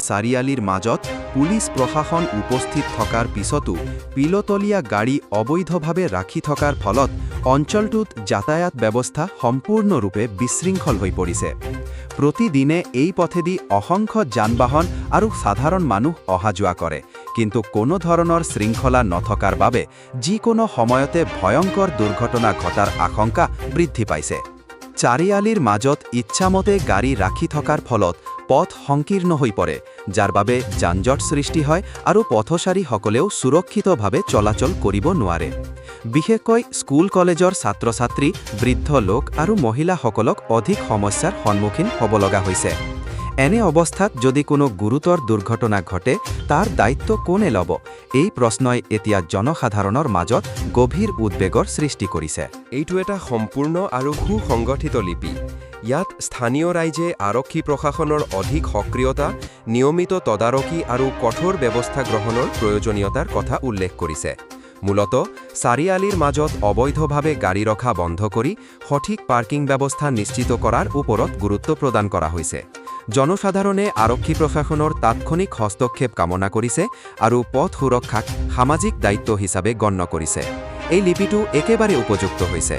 চাৰিআলিৰ মাজত পুলিচ প্ৰশাসন উপস্থিত থকাৰ পিছতো পিলতলীয়া গাড়ী অবৈধভাৱে ৰাখি থকাৰ ফলত অঞ্চলটোত যাতায়াত ব্যৱস্থা সম্পূৰ্ণৰূপে বিশৃংখল হৈ পৰিছে। প্ৰতিদিনে এই পথেদি অসংখ্য যান-বাহন আৰু সাধাৰণ মানুহ অহা যোৱা কৰে, কিন্তু কোনো ধৰণৰ শৃংখলা নথকাৰ বাবে যিকোনো সময়তে ভয়ংকৰ দুৰ্ঘটনা ঘটাৰ আশংকা বৃদ্ধি পাইছে। চাৰিআলিৰ মাজত ইচ্ছামতে গাড়ী ৰাখি থকাৰ ফলত পথ সংকীৰ্ণ হৈ পৰে, যাৰ বাবে যানজঁট সৃষ্টি হয় আৰু পথচাৰীসকলেও সুৰক্ষিতভাৱে চলাচল কৰিব নোৱাৰে। বিশেষকৈ স্কুল কলেজৰ ছাত্ৰ-ছাত্ৰী, বৃদ্ধ লোক আৰু মহিলাসকলক অধিক সমস্যাৰ সন্মুখীন হ'ব লগা হৈছে। এনে অৱস্থাত যদি কোনো গুৰুতৰ দুৰ্ঘটনা ঘটে, তাৰ দায়িত্ব কোনে ল'ব? এই প্ৰশ্নই এতিয়া জনসাধাৰণৰ মাজত গভীৰ উদ্বেগৰ সৃষ্টি কৰিছে। এইটো এটা সম্পূৰ্ণ আৰু সুসংগঠিত লিপি। ইয়াত স্থানীয় ৰাইজে আৰক্ষী প্ৰশাসনৰ অধিক সক্ৰিয়তা, নিয়মিত তদাৰকী আৰু কঠোৰ ব্যৱস্থা গ্ৰহণৰ প্ৰয়োজনীয়তাৰ কথা উল্লেখ কৰিছে। মূলতঃ চাৰিআলিৰ মাজত অবৈধভাৱে গাড়ী ৰখা বন্ধ কৰি সঠিক পাৰ্কিং ব্যৱস্থা নিশ্চিত কৰাৰ ওপৰত গুৰুত্ব প্ৰদান কৰা হৈছে। জনসাধাৰণে আৰক্ষী প্ৰশাসনৰ তাৎক্ষণিক হস্তক্ষেপ কামনা কৰিছে আৰু পথ সুৰক্ষাক সামাজিক দায়িত্ব হিচাপে গণ্য কৰিছে। এই লিপিটো একেবাৰে উপযুক্ত হৈছে।